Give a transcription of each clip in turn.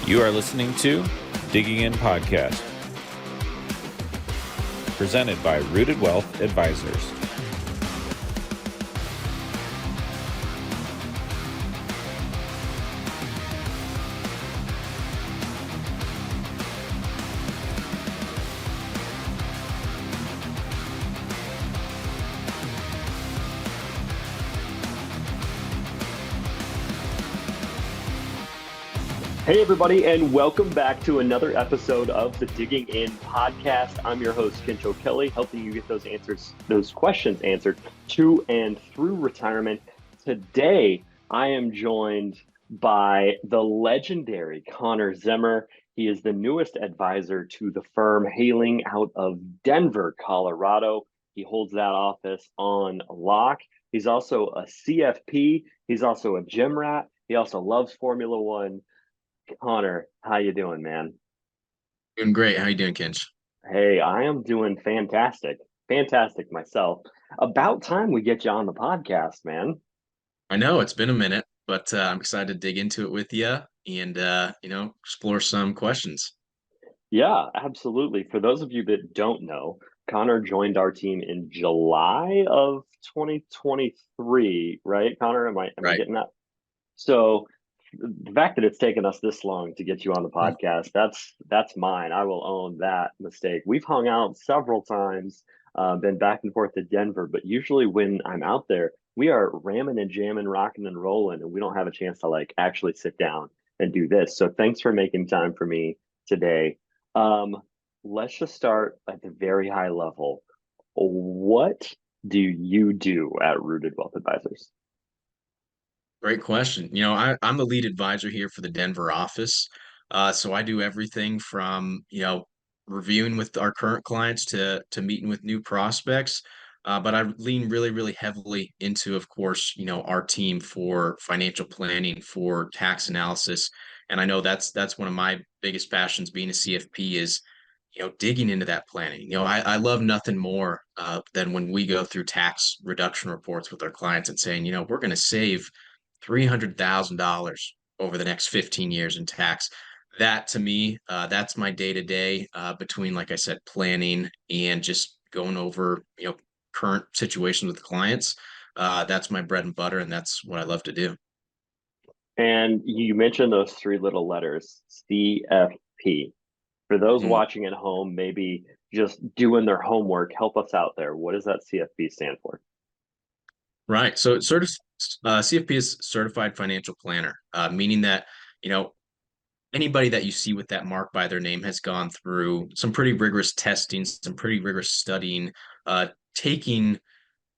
You are listening to Digging In Podcast, presented by Rooted Wealth Advisors. Hey, everybody, and welcome back to another episode of the Digging In Podcast. I'm your host, Kinch Kelly, helping you get those questions answered to and through retirement. Today, I am joined by the legendary Connor Zimmer. He is the newest advisor to the firm, hailing out of Denver, Colorado. He holds that office on lock. He's also a CFP. He's also a gym rat. He also loves Formula One. Connor, how you doing, man? Doing great. How you doing, Kinch? Hey, I am doing fantastic. Fantastic myself. About time we get you on the podcast, man. I know it's been a minute, but I'm excited to dig into it with you and explore some questions. Yeah, absolutely. For those of you that don't know, Connor joined our team in July of 2023, right? Connor, am I Right. getting that? So the fact that it's taken us this long to get you on the podcast, that's mine. I will own that mistake. We've hung out several times, been back and forth to Denver, but usually when I'm out there, we are ramming and jamming, rocking and rolling, and we don't have a chance to like actually sit down and do this. So thanks for making time for me today. Um, let's just start at the very high level. What do you do at Rooted Wealth Advisors? Great question. I'm the lead advisor here for the Denver office. So I do everything from, reviewing with our current clients to meeting with new prospects. But I lean really, really heavily into, of course, our team for financial planning, for tax analysis. And I know that's one of my biggest passions being a CFP is, digging into that planning. I love nothing more than when we go through tax reduction reports with our clients and saying, we're going to save $300,000 over the next 15 years in tax. That to me, that's my day to day between, like I said, planning and just going over, current situations with clients. That's my bread and butter, and that's what I love to do. And you mentioned those three little letters, CFP. For those Mhm. watching at home, maybe just doing their homework, help us out there. What does that CFP stand for? Right. So CFP is Certified Financial Planner, meaning that, you know, anybody that you see with that mark by their name has gone through some pretty rigorous testing, some pretty rigorous studying, taking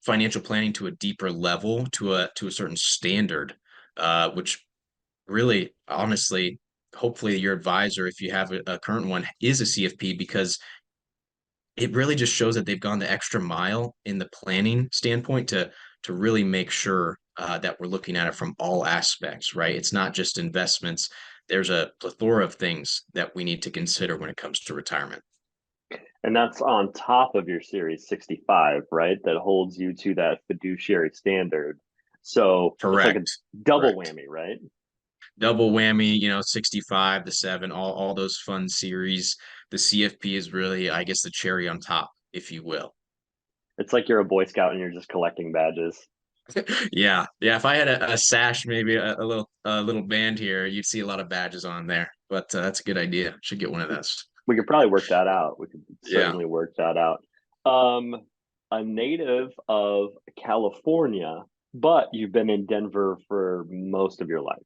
financial planning to a deeper level, to a certain standard, which really, honestly, hopefully your advisor, if you have a current one, is a CFP because it really just shows that they've gone the extra mile in the planning standpoint to really make sure that we're looking at it from all aspects, right? It's not just investments. There's a plethora of things that we need to consider when it comes to retirement. And that's on top of your Series 65, right? That holds you to that fiduciary standard. So it's like a Correct. double Correct. whammy, right? Double whammy, 65, the 7, all those fun series. The CFP is really, I guess, the cherry on top, if you will. It's like you're a Boy Scout and you're just collecting badges. Yeah, yeah. If I had a sash, maybe a little band here, you'd see a lot of badges on there. But that's a good idea. Should get one of those. We could probably work that out. We could Yeah. certainly work that out. Um, a native of California, but you've been in Denver for most of your life.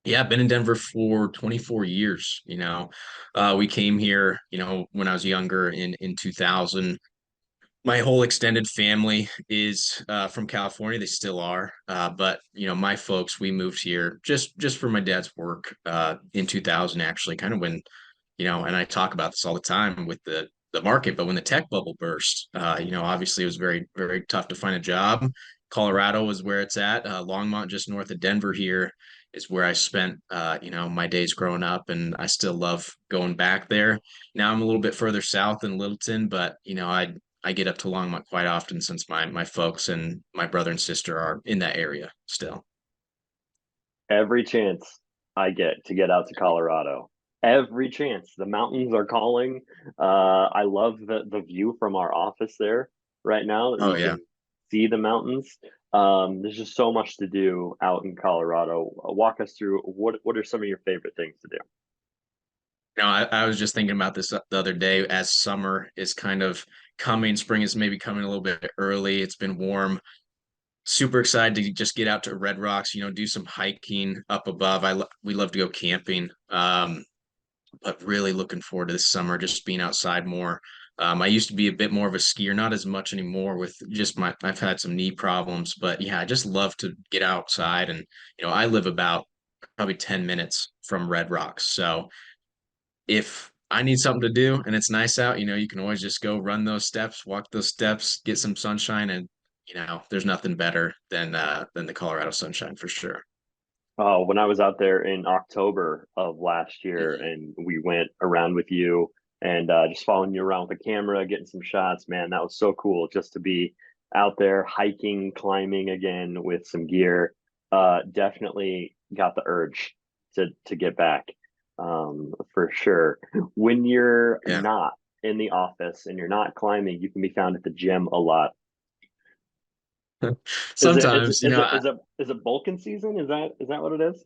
Yeah, I've been in Denver for 24 years. We came here, when I was younger in 2000. My whole extended family is from California. They still are. But my folks, we moved here just for my dad's work in 2000, actually, kind of when, and I talk about this all the time with the market, but when the tech bubble burst, obviously it was very, very tough to find a job. Colorado is where it's at. Longmont, just north of Denver here, is where I spent, my days growing up, and I still love going back there. Now I'm a little bit further south in Littleton, but I get up to Longmont quite often since my folks and my brother and sister are in that area still. Every chance. I get to get out to Colorado. Every chance. The mountains are calling. I love the view from our office there right now that Oh we yeah. can see the mountains. There's just so much to do out in Colorado. Walk us through what are some of your favorite things to do? I was just thinking about this the other day as summer is kind of coming, spring is maybe coming a little bit early. It's been warm. Super excited to just get out to Red Rocks, do some hiking up above. We love to go camping. But really looking forward to this summer, just being outside more. I used to be a bit more of a skier, not as much anymore with just I've had some knee problems, but yeah, I just love to get outside. And, I live about probably 10 minutes from Red Rocks. So if I need something to do and it's nice out, you can always just go run those steps, walk those steps, get some sunshine. And, there's nothing better than the Colorado sunshine for sure. When I was out there in October of last year and we went around with you and just following you around with the camera, getting some shots, man, that was so cool just to be out there hiking, climbing again with some gear. Definitely got the urge to get back, for sure. When you're Yeah. not in the office and you're not climbing, you can be found at the gym a lot. Is it is it Sometimes, is it is it is it bulking season? Is that what it is?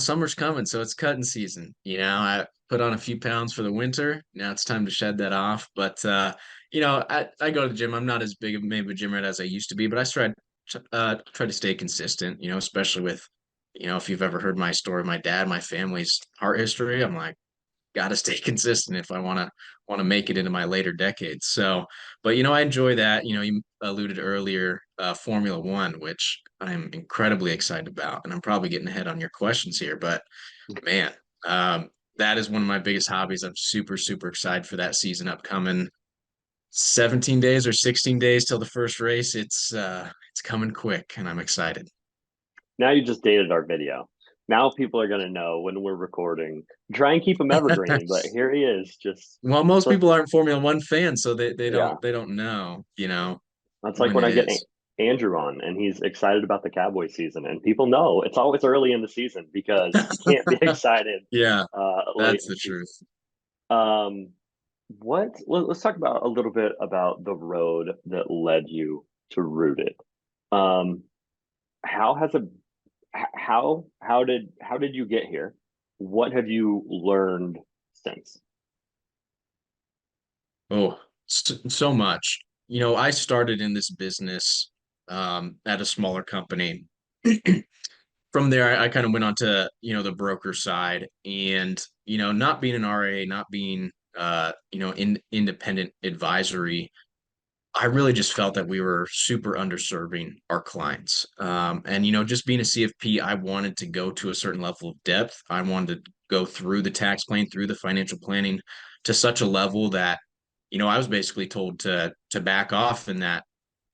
Summer's coming, so it's cutting season. I put on a few pounds for the winter. Now it's time to shed that off. But I go to the gym. I'm not as big of maybe a gym rat as I used to be, but I try to stay consistent, especially with, if you've ever heard my story, my dad, my family's heart history, I'm like, got to stay consistent if I want to make it into my later decades. So, but I enjoy that. You alluded earlier, Formula One, which I'm incredibly excited about, and I'm probably getting ahead on your questions here, but man, that is one of my biggest hobbies. I'm super super excited for that season upcoming. 17 days or 16 days till the first race. It's coming quick, and I'm excited. Now you just dated our video. Now people are gonna know when we're recording. Try and keep them evergreen, but here he is, just Well, most so people aren't Formula One fans, so they yeah. don't know, That's like when when it I get is. Andrew on and he's excited about the Cowboy season, and people know it's always early in the season because you can't be excited Yeah, late that's in the the season. truth. Um, let's talk about a little bit about the road that led you to Rooted. Um, how has it how did you get here? What have you learned since? Oh, so much. I started in this business at a smaller company. From there, I kind of went on to, the broker side and, not being an RA, not being, independent advisory. I really just felt that we were super underserving our clients. And, just being a CFP, I wanted to go to a certain level of depth. I wanted to go through the tax plan, through the financial planning to such a level that, I was basically told to back off and that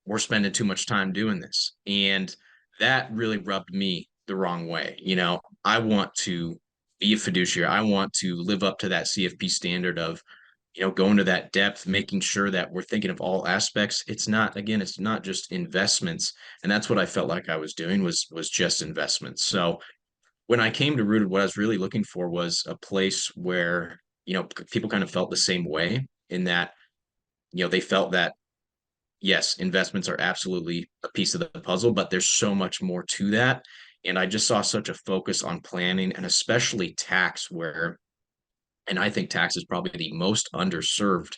we're spending too much time doing this. And that really rubbed me the wrong way. I want to be a fiduciary. I want to live up to that CFP standard of, going to that depth, making sure that we're thinking of all aspects. It's not just investments. And that's what I felt like I was doing was just investments. So when I came to Rooted, what I was really looking for was a place where, people kind of felt the same way in that, they felt that yes, investments are absolutely a piece of the puzzle, but there's so much more to that. And I just saw such a focus on planning and especially tax where, and I think tax is probably the most underserved,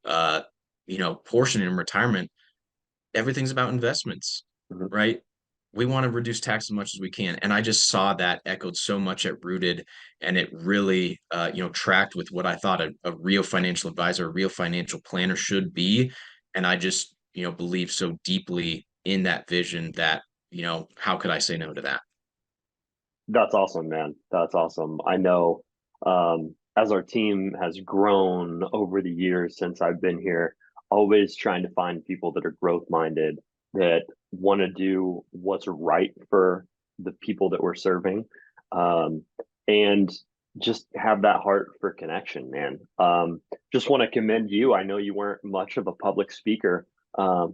uh, portion in retirement. Everything's about investments, Mhm. right? We want to reduce tax as much as we can. And I just saw that echoed so much at Rooted and it really, tracked with what I thought a real financial advisor, a real financial planner should be. And I just, believe so deeply in that vision that, how could I say no to that? That's awesome, man. That's awesome. I know, as our team has grown over the years since I've been here, always trying to find people that are growth minded, that want to do what's right for the people that we're serving, um, and just have that heart for connection, man. Just want to commend you. I know you weren't much of a public speaker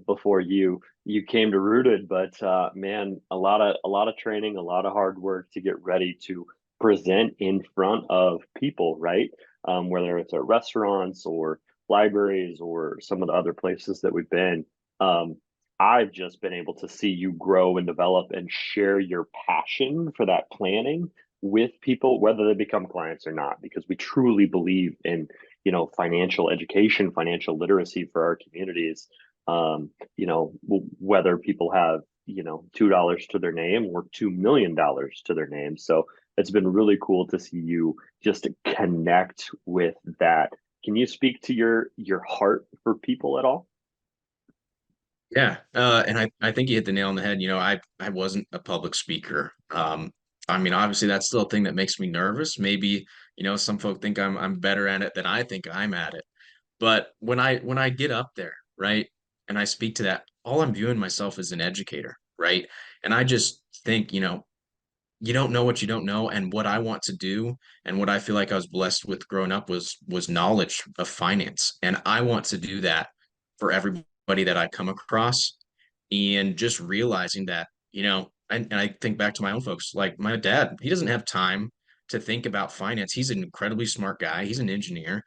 before you came to Rooted. But man, a lot of training, a lot of hard work to get ready to present in front of people, right? Whether it's at restaurants or libraries or some of the other places that we've been. Um, I've just been able to see you grow and develop and share your passion for that planning with people, whether they become clients or not, because we truly believe in, financial education, financial literacy for our communities. Whether people have, $2 to their name or $2 million to their name. So it's been really cool to see you just connect with that. Can you speak to your heart for people at all? Yeah, and I think you hit the nail on the head. I wasn't a public speaker. I mean, obviously that's still a thing that makes me nervous. Maybe, some folk think I'm better at it than I think I'm at it. But when I get up there, right, and I speak to that, all I'm viewing myself as an educator, right? And I just think, you don't know what you don't know, and what I want to do and what I feel like I was blessed with growing up was knowledge of finance. And I want to do that for everybody that I come across, and just realizing that, and I think back to my own folks, like my dad, he doesn't have time to think about finance. He's an incredibly smart guy. He's an engineer,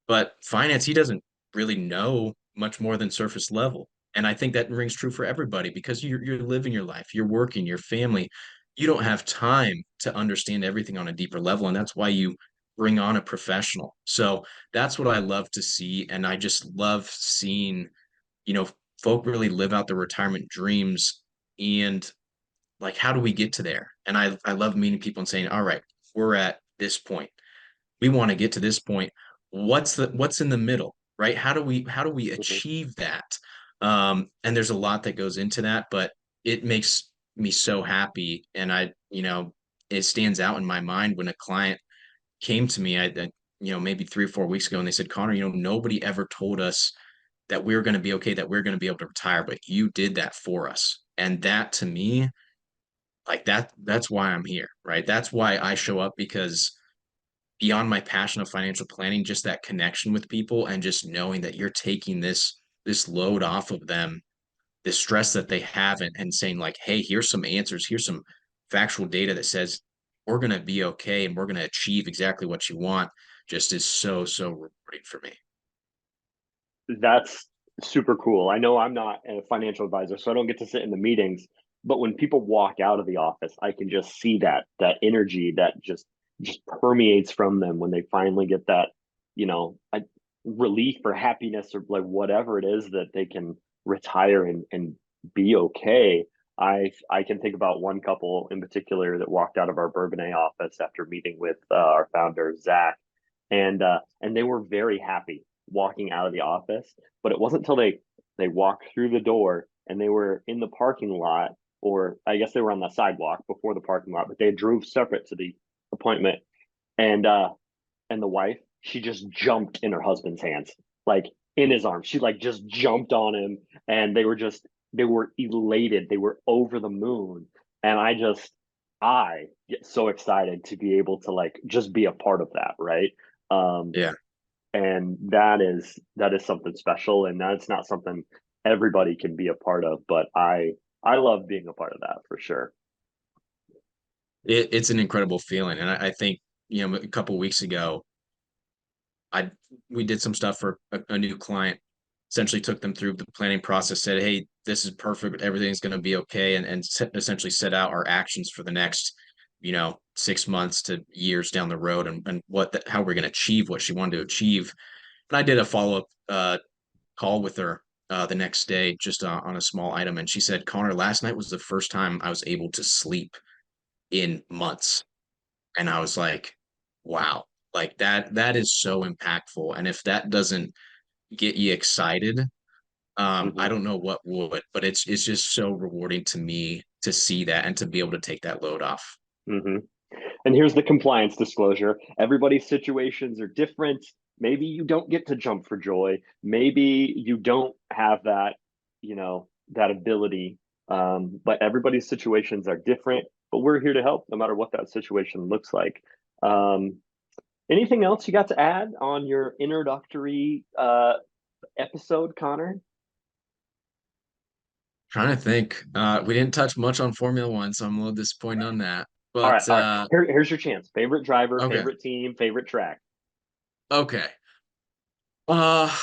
but finance, he doesn't really know much more than surface level. And I think that rings true for everybody because you're living your life, you're working, your family. You don't have time to understand everything on a deeper level. And that's why you bring on a professional. So that's what I love to see. And I just love seeing, you know, folk really live out their retirement dreams, and like, how do we get to there? And I love meeting people and saying, all right, we're at this point, we want to get to this point. What's in the middle, right? How do we Mhm. achieve that? And there's a lot that goes into that, but it makes me so happy. And it stands out in my mind when a client came to me, maybe 3 or 4 weeks ago, and they said, Connor, nobody ever told us that we are going to be okay, that we're going to be able to retire, but you did that for us. And that to me, like that's why I'm here, right? That's why I show up, because beyond my passion of financial planning, just that connection with people and just knowing that you're taking this load off of them, this stress that they have, and saying like, hey, here's some answers, here's some factual data that says we're going to be okay and we're going to achieve exactly what you want, just is so rewarding for me. That's super cool. I know I'm not a financial advisor, so I don't get to sit in the meetings, but when people walk out of the office, I can just see that energy that just permeates from them when they finally get that, relief or happiness or like whatever it is that they can retire and be okay. I can think about one couple in particular that walked out of our Bourbonnais office after meeting with our founder Zach, and they were very happy walking out of the office. But it wasn't until they walked through the door and they were in the parking lot, or I guess they were on the sidewalk before the parking lot, but they drove separate to the appointment. And the wife, she just jumped in her husband's hands, like in his arms. She like just jumped on him, and they were elated. They were over the moon. And I get so excited to be able to like just be a part of that, right? Um, Yeah, and that is something special, and that's not something everybody can be a part of, but I love being a part of that for sure. it's an incredible feeling. And I think, a couple of weeks ago, I we did some stuff for a new client, essentially took them through the planning process, said, hey, this is perfect, everything's going to be okay, and essentially set out our actions for the next, 6 months to years down the road, and how we're going to achieve what she wanted to achieve. And I did a follow-up call with her the next day, just on a small item, and she said, Connor, last night was the first time I was able to sleep in months. And I was like, wow, like that is so impactful. And if that doesn't get you excited, I Hmm. don't know what would. But it's just so rewarding to me to see that and to be able to take that load off. Hmm. And here's the compliance disclosure. Everybody's situations are different. Maybe you don't get to jump for joy. Maybe you don't have that ability. But everybody's situations are different. But we're here to help no matter what that situation looks like. Um, Anything else you got to add on your introductory episode, Connor? Trying to think. We didn't touch much on Formula One, so I'm a little disappointed on that. All right, But all right. Here's your chance. Favorite driver, okay, favorite team, favorite track. okay. Uh,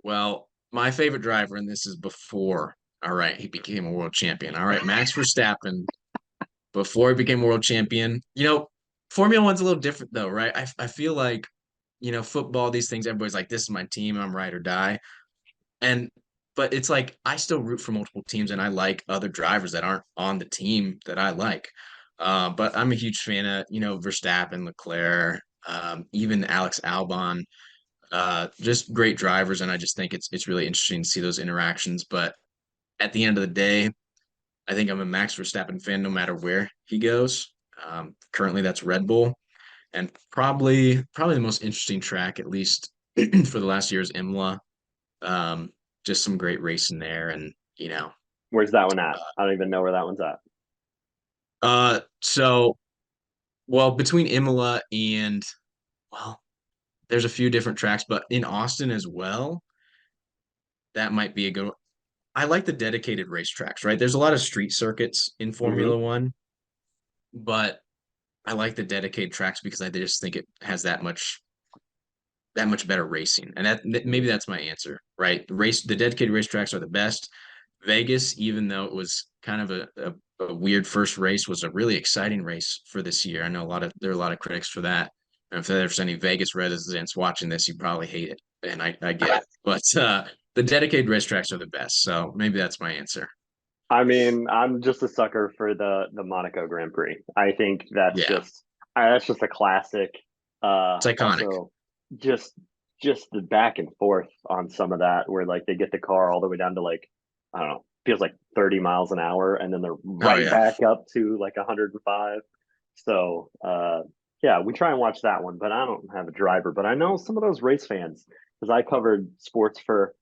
well, my favorite driver, and this is before. All right, he became a world champion. All right, Max Verstappen before he became world champion. Formula One's a little different though, right? I feel like, football, these things, everybody's like, this is my team, I'm ride or die. And but it's like I still root for multiple teams and I like other drivers that aren't on the team that I like. But I'm a huge fan of, Verstappen, Leclerc, even Alex Albon, just great drivers. And I just think it's really interesting to see those interactions. But at the end of the day, I think I'm a Max Verstappen fan no matter where he goes. Currently, that's Red Bull, and probably the most interesting track, at least for the last year, is Imola. Um, just some great racing there, and Where's that one at? I don't even know where that one's at. so well between Imola and well, there's a few different tracks, but in Austin as well, that might be a good one. I like the dedicated racetracks, right? There's a lot of street circuits in Mm-hmm. Formula One, but I like the dedicated tracks because I just think it has that much better racing. And maybe that's my answer, right? The dedicated racetracks are the best. Vegas, even though it was kind of a weird first race, was a really exciting race for this year. I know there are a lot of critics for that. And if there's any Vegas residents watching this, you probably hate it, and I get it. But the dedicated racetracks are the best, so maybe that's my answer. I mean, I'm just a sucker for the Monaco Grand Prix. I think Yeah, that's just a classic. it's iconic. Also, just just the back and forth on some of that, where like they get the car all the way down to like I don't know, feels like 30 miles an hour, and then they're Oh right yeah, back up to like 105. So yeah, we try and watch that one, but I don't have a driver. But I know some of those race fans because I covered sports for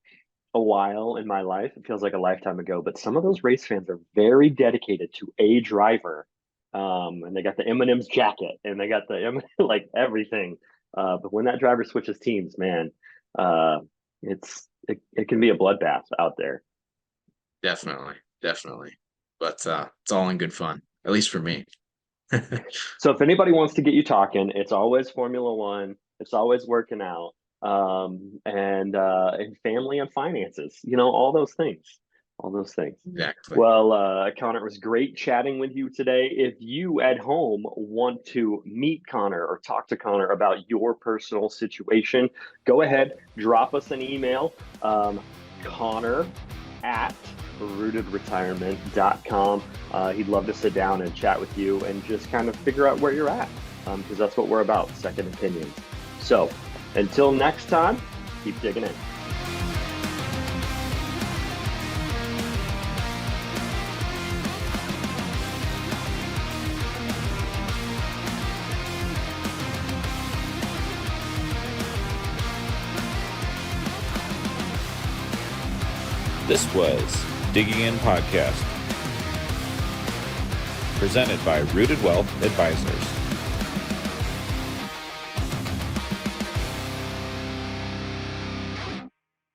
a while in my life. It feels like a lifetime ago, but some of those race fans are very dedicated to a driver. And they got the M&M's jacket and they got the like everything. But when that driver switches teams, man, uh, it can be a bloodbath out there. definitely, definitely. But it's all in good fun, at least for me. So if anybody wants to get you talking, it's always Formula One. It's always working out, and family and finances. You know, all those things. All those things. Exactly. Well, Connor, it was great chatting with you today. If you at home want to meet Connor or talk to Connor about your personal situation, go ahead, drop us an email, Connor at rootedretirement.com. He'd love to sit down and chat with you and just kind of figure out where you're at because that's what we're about, second opinions. So until next time, keep digging in. This was Digging In Podcast, presented by Rooted Wealth Advisors.